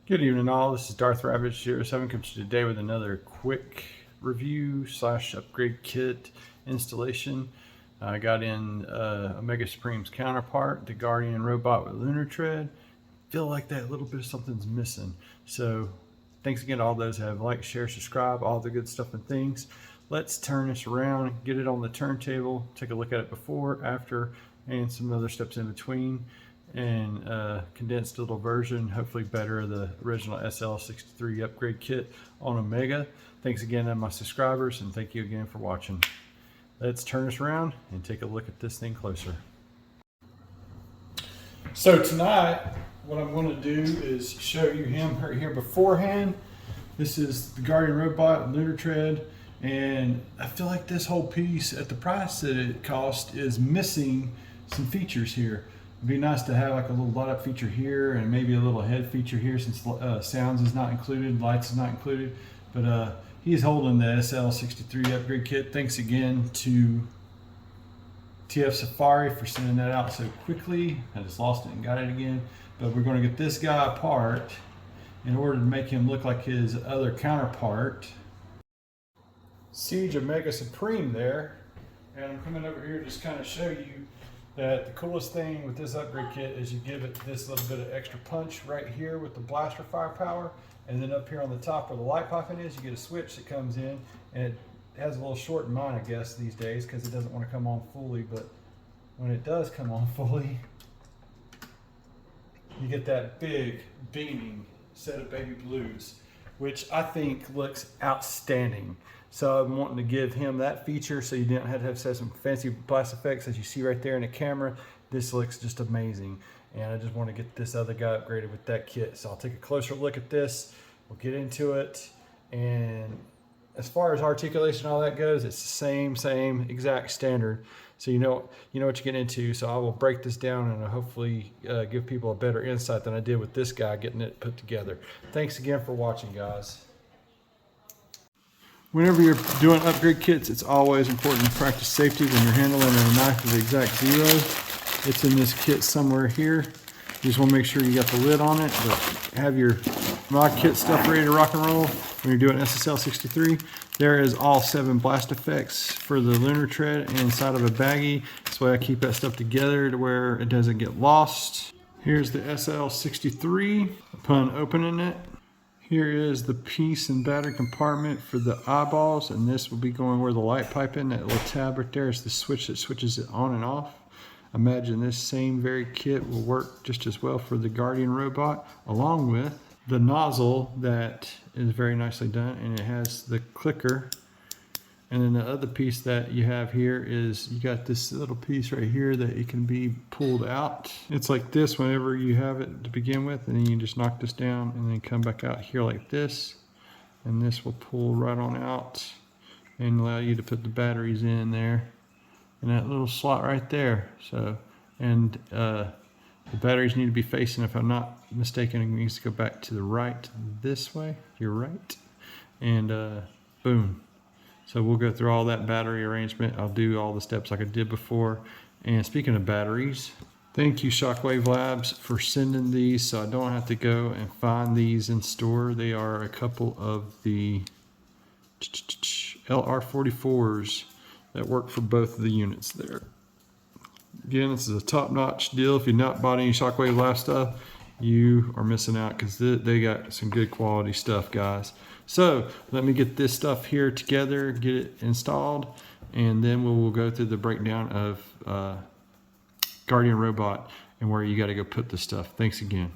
Good evening all, this is Darth Rabbit 07 comes to you today with another quick review / upgrade kit installation. I got in Omega Supreme's counterpart, the Guardian robot with Lunar-Tread. Feel like that little bit of something's missing. So thanks again to all those who have liked, share, subscribe, all the good stuff and things. Let's turn this around, get it on the turntable, take a look at it before, after, and some other steps in between. And condensed little version, hopefully better, the original SL-63 upgrade kit on Omega. Thanks again to my subscribers, and thank you again for watching. Let's turn this around and take a look at this thing closer. So tonight, what I'm going to do is show you him right here beforehand. This is the Guardian robot, Lunar-Tread, and I feel like this whole piece, at the price that it cost, is missing some features here. It'd be nice to have like a little light up feature here and maybe a little head feature here, since sounds is not included, lights is not included. But he's holding the SL-63 upgrade kit. Thanks again to TF Safari for sending that out so quickly. I just lost it and got it again. But we're going to get this guy apart in order to make him look like his other counterpart, Siege Omega Supreme there. And I'm coming over here to just kind of show you that the coolest thing with this upgrade kit is you give it this little bit of extra punch right here with the blaster firepower, and then up here on the top where the light piping is, you get a switch that comes in, and it has a little short in mine, I guess, these days, because it doesn't want to come on fully. But when it does come on fully, you get that big beaming set of baby blues, which I think looks outstanding. So I'm wanting to give him that feature, so you didn't have to have some fancy blast effects as you see right there in the camera. This looks just amazing, and I just want to get this other guy upgraded with that kit. So I'll take a closer look at this, we'll get into it, and as far as articulation and all that goes, it's the same exact standard. So you know what you're getting into. So I will break this down and hopefully give people a better insight than I did with this guy getting it put together. Thanks again for watching, guys. Whenever you're doing upgrade kits, it's always important to practice safety when you're handling a knife with exact zero. It's in this kit somewhere here. You just want to make sure you got the lid on it, but have your mod kit stuff ready to rock and roll when you're doing SL-63. There is all 7 blast effects for the Lunar-Tread inside of a baggie. That's why I keep that stuff together to where it doesn't get lost. Here's the SL-63 upon opening it. Here is the piece and battery compartment for the eyeballs, and this will be going where the light pipe in. That little tab right there is the switch that switches it on and off. Imagine this same very kit will work just as well for the Guardian robot, along with the nozzle that is very nicely done, and it has the clicker. And then the other piece that you have here is you got this little piece right here that it can be pulled out. It's like this whenever you have it to begin with, and then you just knock this down and then come back out here like this, and this will pull right on out and allow you to put the batteries in there in that little slot right there. So, and the batteries need to be facing, if I'm not mistaken, it needs to go back to the right this way. You're right. And boom. So we'll go through all that battery arrangement. I'll do all the steps like I did before. And speaking of batteries, thank you Shockwave Labs for sending these, so I don't have to go and find these in store. They are a couple of the LR44s that work for both of the units there. Again, this is a top-notch deal. If you've not bought any Shockwave Lab stuff, you are missing out, because they got some good quality stuff, guys. So let me get this stuff here together, get it installed, and then we'll go through the breakdown of Guardian robot and where you got to go put the stuff. Thanks again.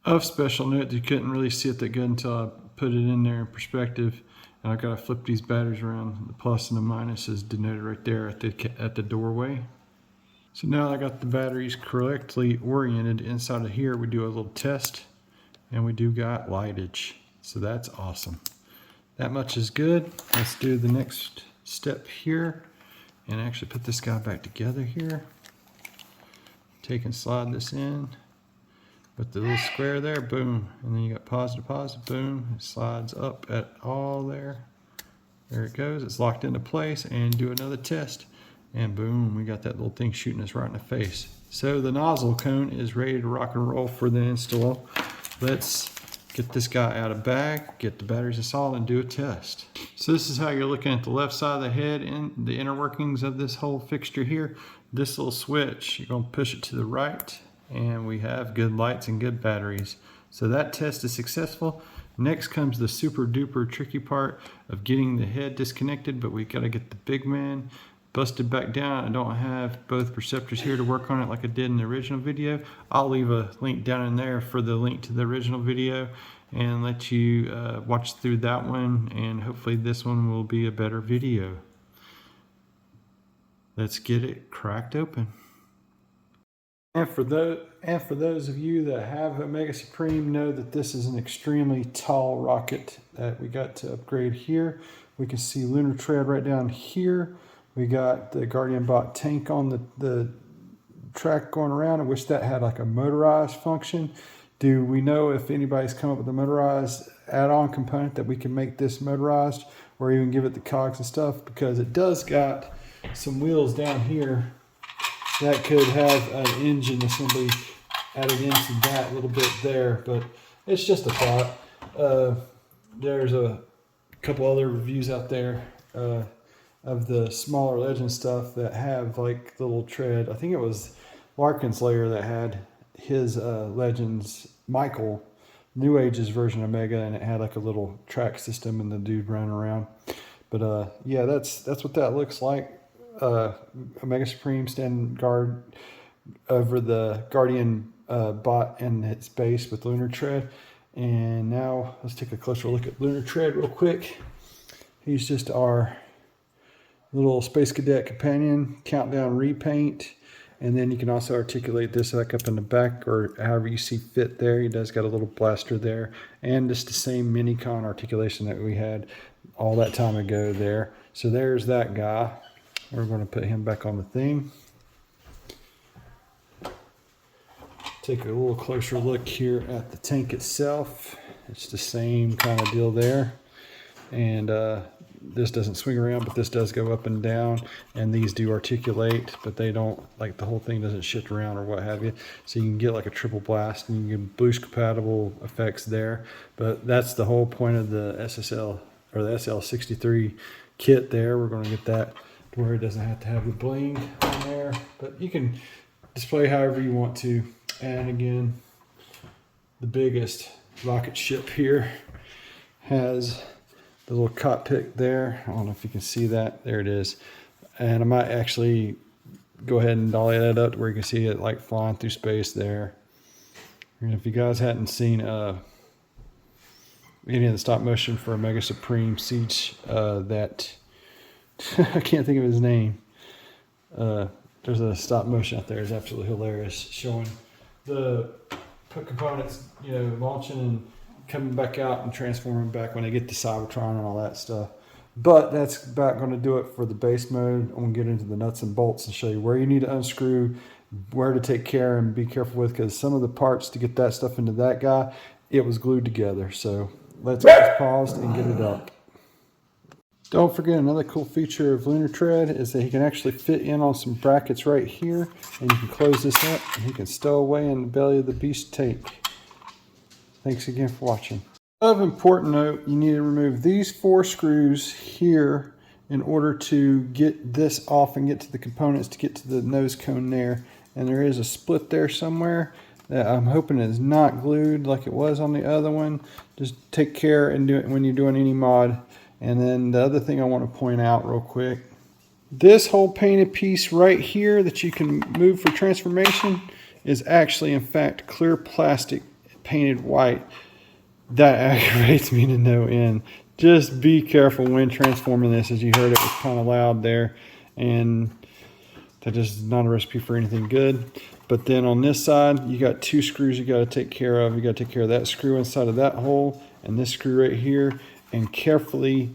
Of special note, you couldn't really see it that good until I put it in there in perspective. And I got to flip these batteries around. The plus and the minus is denoted right there at the doorway. So now I got the batteries correctly oriented inside of here. We do a little test, and we do got lightage. So that's awesome. That much is good. Let's do the next step here and actually put this guy back together here. Take and slide this in with the little square there, boom. And then you got positive, positive, boom. It slides up at all there. There it goes. It's locked into place, and do another test. And boom, we got that little thing shooting us right in the face. So the nozzle cone is ready to rock and roll for the install. Let's get this guy out of bag, get the batteries installed, and do a test. So this is how you're looking at the left side of the head and the inner workings of this whole fixture here. This little switch, you're going to push it to the right, and we have good lights and good batteries. So that test is successful. Next comes the super duper tricky part of getting the head disconnected, but we got to get the big man busted back down. I don't have both perceptors here to work on it like I did in the original video. I'll leave a link down in there for the link to the original video and let you watch through that one, and hopefully this one will be a better video. Let's get it cracked open. And for those of you that have a Mega Supreme, know that this is an extremely tall rocket that we got to upgrade here. We can see Lunar-Tread right down here. We got the Guardian Bot tank on the track going around. I wish that had like a motorized function. Do we know if anybody's come up with a motorized add-on component that we can make this motorized, or even give it the cogs and stuff? Because it does got some wheels down here that could have an engine assembly added into that little bit there, but it's just a thought. There's a couple other reviews out there of the smaller Legend stuff that have like little tread. I think it was Larkin's Lair that had his Legends Michael New Age's version of Mega, and it had like a little track system and the dude running around. But yeah, that's what that looks like. A Mega Supreme standing guard over the Guardian Bot and its base with Lunar-Tread. And now let's take a closer look at Lunar-Tread real quick. He's just our little Space Cadet companion, countdown repaint. And then you can also articulate this back up in the back, or however you see fit there. He does got a little blaster there, and just the same Minicon articulation that we had all that time ago there. So there's that guy. We're going to put him back on the thing. Take a little closer look here at the tank itself. It's the same kind of deal there. And this doesn't swing around, but this does go up and down, and these do articulate, but they don't, like the whole thing doesn't shift around or what have you. So you can get like a triple blast, and you can boost compatible effects there. But that's the whole point of the SSL or the SL-63 kit there. We're going to get that to where it doesn't have to have the bling on there, but you can display however you want to. And again, the biggest rocket ship here has the little cockpit there. I don't know if you can see that. There it is. And I might actually go ahead and dolly that up to where you can see it like flying through space there. And if you guys hadn't seen any of the stop motion for a Mega Supreme Siege, that I can't think of his name. There's a stop motion out there. It's absolutely hilarious, showing the components, you know, launching and coming back out and transforming back when they get to Cybertron and all that stuff. But that's about going to do it for the base mode. I'm going to get into the nuts and bolts and show you where you need to unscrew, where to take care and be careful with, because some of the parts to get that stuff into that guy, it was glued together. So let's get this paused and get it up. Don't forget, another cool feature of Lunar-Tread is that he can actually fit in on some brackets right here, and you can close this up and he can stow away in the belly of the beast tank. Thanks again for watching. Of important note, you need to remove these 4 screws here in order to get this off and get to the components to get to the nose cone there. And there is a split there somewhere that I'm hoping is not glued like it was on the other one. Just take care and do it when you're doing any mod. And then the other thing I want to point out real quick, this whole painted piece right here that you can move for transformation is actually in fact clear plastic painted white. That aggravates me to no end. Just be careful when transforming this. As you heard, it was kind of loud there, and that just is not a recipe for anything good. But then on this side, you got 2 screws you got to take care of. You got to take care of that screw inside of that hole and this screw right here, and carefully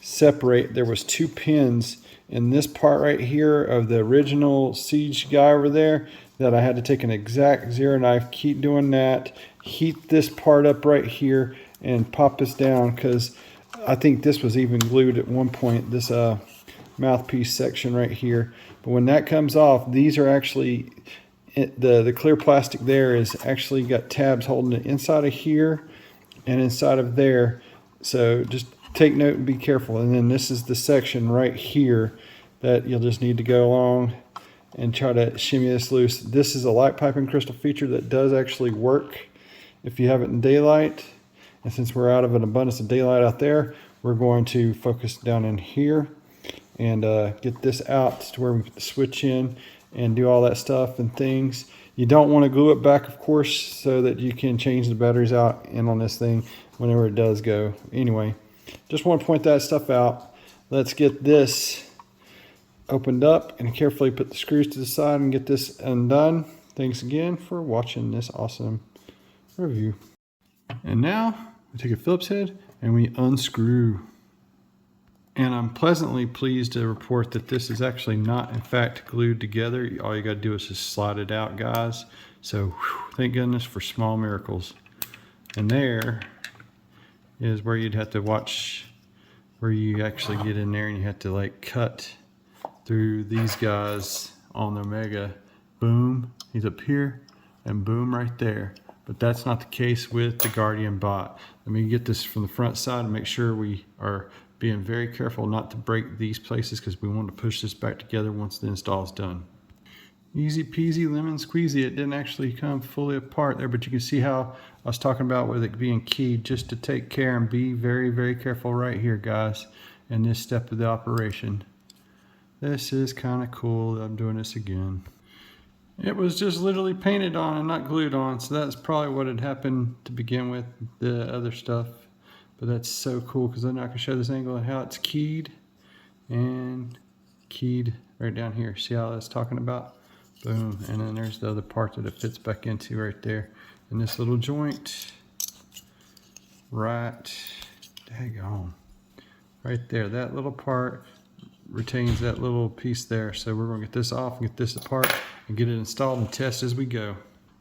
separate. There was 2 pins in this part right here of the original Siege guy over there that I had to take an exact zero knife, keep doing that, heat this part up right here and pop this down, because I think this was even glued at one point, this mouthpiece section right here. But when that comes off, these are actually, the clear plastic there is actually got tabs holding it inside of here and inside of there. So just take note and be careful. And then this is the section right here that you'll just need to go along and try to shimmy this loose. This is a light piping crystal feature that does actually work if you have it in daylight. And since we're out of an abundance of daylight out there, we're going to focus down in here and get this out to where we put the switch in and do all that stuff and things. You don't want to glue it back, of course, so that you can change the batteries out in on this thing whenever it does go. Anyway, just want to point that stuff out. Let's get this opened up and carefully put the screws to the side and get this undone. Thanks again for watching this awesome review. And now we take a Phillips head and we unscrew. And I'm pleasantly pleased to report that this is actually not in fact glued together. All you gotta do is just slide it out, guys. So thank goodness for small miracles. And there is where you'd have to watch where you actually get in there and you have to like cut through these guys on the Omega. Boom, he's up here, and boom right there. But that's not the case with the Guardian Bot. Let me get this from the front side and make sure we are being very careful not to break these places because we want to push this back together once the install is done. Easy peasy lemon squeezy. It didn't actually come fully apart there, but you can see how I was talking about with it being keyed, just to take care and be very, very careful right here, guys, in this step of the operation. This is kind of cool that I'm doing this again. It was just literally painted on and not glued on, so that's probably what had happened to begin with, the other stuff. But that's so cool because then I can show this angle of how it's keyed and keyed right down here. See how that's talking about? Boom. And then there's the other part that it fits back into right there. And this little joint right, daggone, right there. That little part retains that little piece there. So we're going to get this off and get this apart and get it installed and test as we go.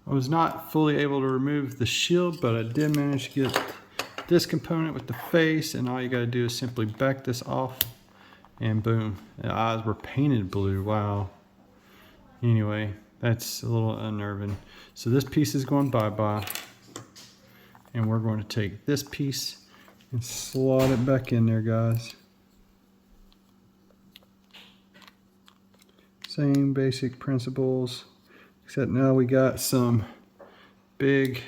I was not fully able to remove the shield, but I did manage to get this component with the face, and all you got to do is simply back this off and boom, the eyes were painted blue. Wow. Anyway, that's a little unnerving. So this piece is going bye-bye, and we're going to take this piece and slot it back in there, guys. Same basic principles, except now we got some big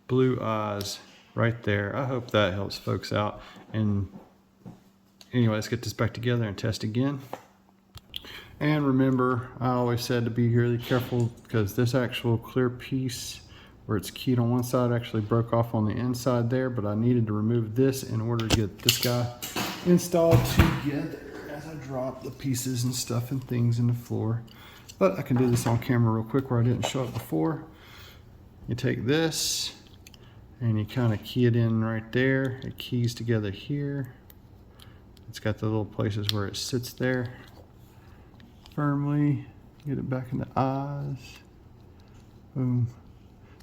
blue eyes right there. I hope that helps folks out. And anyway, let's get this back together and test again. And remember, I always said to be really careful because this actual clear piece where it's keyed on one side actually broke off on the inside there, but I needed to remove this in order to get this guy installed together as I drop the pieces and stuff and things in the floor. But I can do this on camera real quick where I didn't show it before. You take this and you kind of key it in right there. It keys together here. It's got the little places where it sits there firmly. Get it back in the eyes. Boom.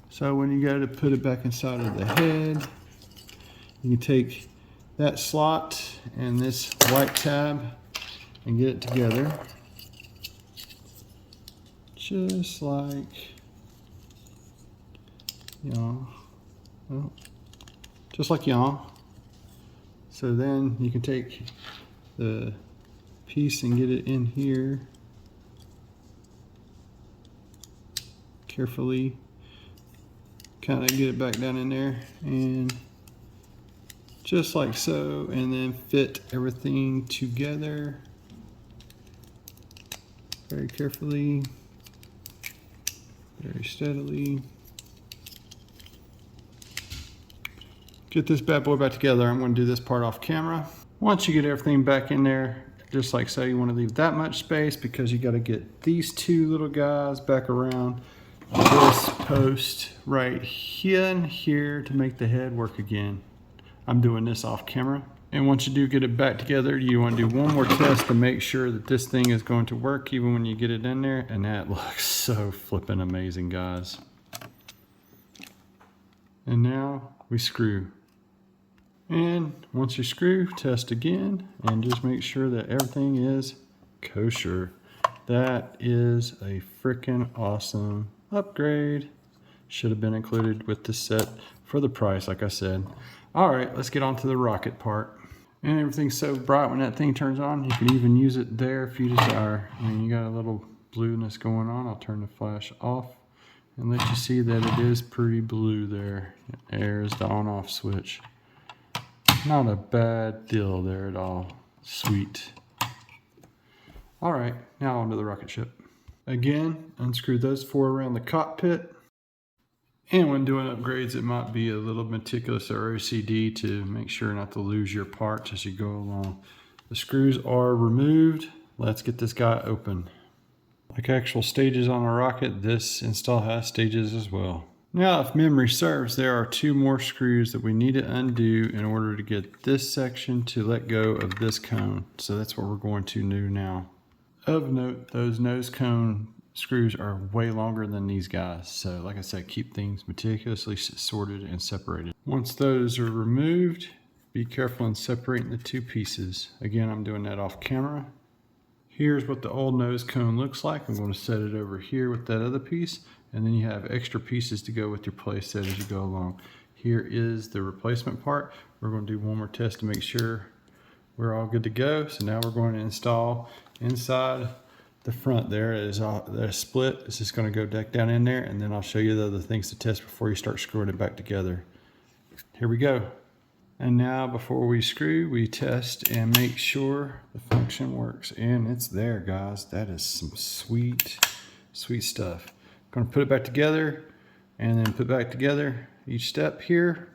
So when you go to put it back inside of the head, you can take that slot and this white tab and get it together. Just like, you know, well, just like y'all. So then you can take the piece and get it in here carefully, kind of get it back down in there and just like so, and then fit everything together very carefully, very steadily. Get this bad boy back together. I'm going to do this part off camera. Once you get everything back in there, just like so, you want to leave that much space because you got to get these two little guys back around this post right here and here to make the head work again. I'm doing this off camera. And once you do get it back together, you want to do one more test to make sure that this thing is going to work even when you get it in there. And that looks so flippin' amazing, guys. And now we screw. And once you screw, test again and just make sure that everything is kosher. That is a freaking awesome upgrade Should have been included with the set for the price, like I said. All right, let's get on to the rocket part. And everything's so bright when that thing turns on, you can even use it there if you desire. I mean, you got a little blueness going on. I'll turn the flash off and let you see that it is pretty blue there. There's the on-off switch. Not a bad deal there at all. Sweet. All right, now onto the rocket ship. Again, unscrew those 4 around the cockpit. And when doing upgrades, it might be a little meticulous or OCD to make sure not to lose your parts as you go along. The screws are removed. Let's get this guy open. Like actual stages on a rocket, this install has stages as well. Now, if memory serves, there are 2 more screws that we need to undo in order to get this section to let go of this cone. So that's what we're going to do now. Of note, those nose cone screws are way longer than these guys. So like I said, keep things meticulously sorted and separated. Once those are removed, be careful in separating the 2 pieces. Again, I'm doing that off camera. Here's what the old nose cone looks like. I'm going to set it over here with that other piece. And then you have extra pieces to go with your play set as you go along. Here is the replacement part. We're going to do one more test to make sure we're all good to go. So now we're going to install inside the front there is a split. It's just going to go deck down in there, and then I'll show you the other things to test before you start screwing it back together. Here we go. And now before we screw, we test and make sure the function works. And it's there, guys. That is some sweet, sweet stuff. Going to put it back together and then put back together each step here.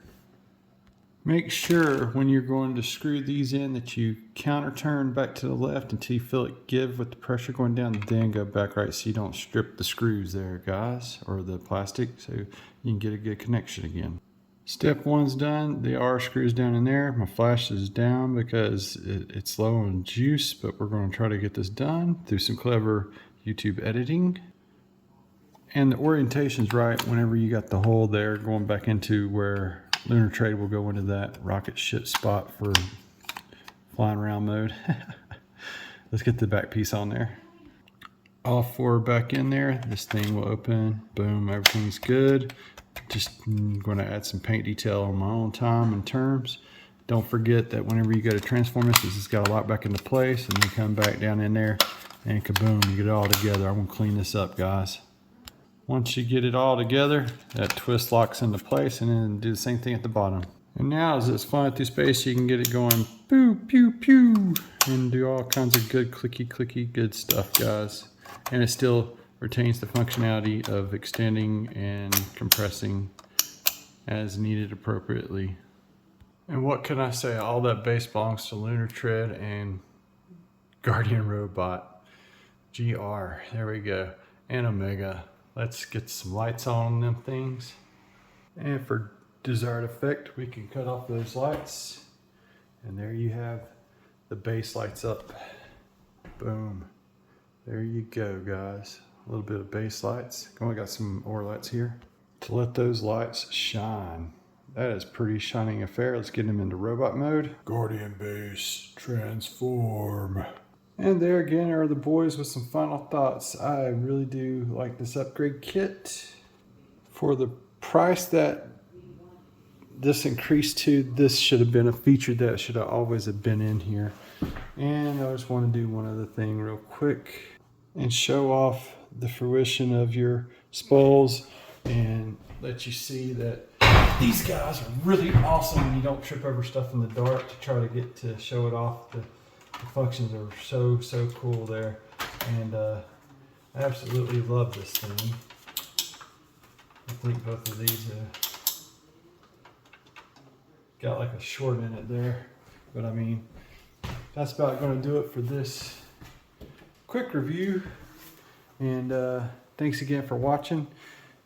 Make sure when you're going to screw these in that you counter turn back to the left until you feel it give with the pressure going down, then go back right so you don't strip the screws there, guys, or the plastic, so you can get a good connection again. Step 1's done. The R screws down in there. My flash is down because it's low on juice, but we're going to try to get this done through some clever YouTube editing. And the orientation's right whenever you got the hole there going back into where Lunar-Tread will go into that rocket ship spot for flying around mode. Let's get the back piece on there. All 4 back in there. This thing will open. Boom, everything's good. Just going to add some paint detail on my own time and terms. Don't forget that whenever you go to transform this has got to lock back into place and then come back down in there and kaboom, you get it all together. I'm going to clean this up, guys. Once you get it all together, that twist locks into place, and then do the same thing at the bottom. And now as it's flying through space, you can get it going pew, pew, pew, and do all kinds of good clicky, clicky, good stuff, guys. And it still retains the functionality of extending and compressing as needed appropriately. And what can I say? All that base belongs to Lunar-Tread and Guardian Robot. GR, there we go, and Omega. Let's get some lights on them things. And for desired effect, we can cut off those lights. And there you have the base lights up. Boom. There you go, guys. A little bit of base lights. Only got some more lights here to let those lights shine. That is pretty shining affair. Let's get them into robot mode. Guardian base, transform. And there again are the boys with some final thoughts. I really do like this upgrade kit. For the price that this increased to, this should have been a feature that should have always have been in here. And I just want to do one other thing real quick and show off the fruition of your spoles and let you see that these guys are really awesome and you don't trip over stuff in the dark to try to get to show it off. The functions are so cool there, and I absolutely love this thing. I think both of these got like a short in it there, but I mean that's about going to do it for this quick review. And thanks again for watching.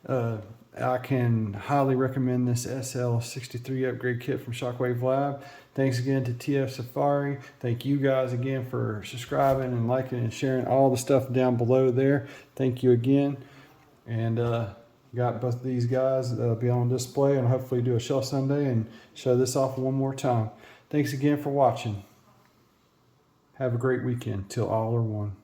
I can highly recommend this SL-63 upgrade kit from Shockwave Lab. Thanks again to TF Safari. Thank you guys again for subscribing and liking and sharing all the stuff down below there. Thank you again. And got both of these guys that'll be on display, and hopefully do a show someday and show this off one more time. Thanks again for watching. Have a great weekend till all are one.